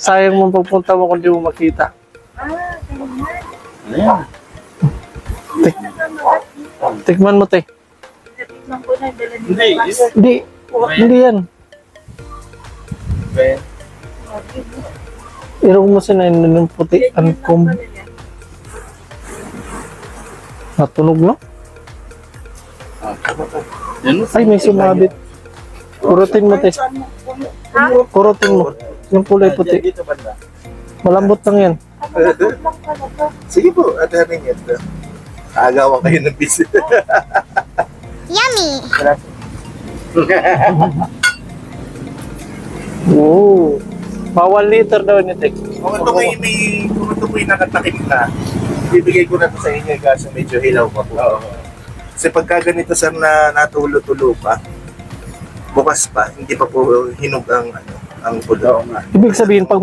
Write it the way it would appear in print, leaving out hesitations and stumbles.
sayang mo pagpunta mo kung di mo makita. Ano yan? Tikman mo, te. Natikman ko na, dala ni Hindi, Mama. isa. Hindi yan. Irong mo sa ng puti. Ankom. Natunog, no? Yan. Ay, may sumabit. Kurutin mo, te. Kurutin mo. Yung kulay puti. Dito banda. Malambot lang yan. Sige po, adahanin niyo ito. Aagawan kayo ng busy. Oo. Bawal liter daw ni Tek. Kung ito ko'y nakatakip na, bibigay ko na ito sa inyo kasi medyo hilaw pa po. Kasi pagka ganito sir na natulo-tulo pa, bukas pa, hindi pa po hinog ang pulo. Ibig sabihin, pag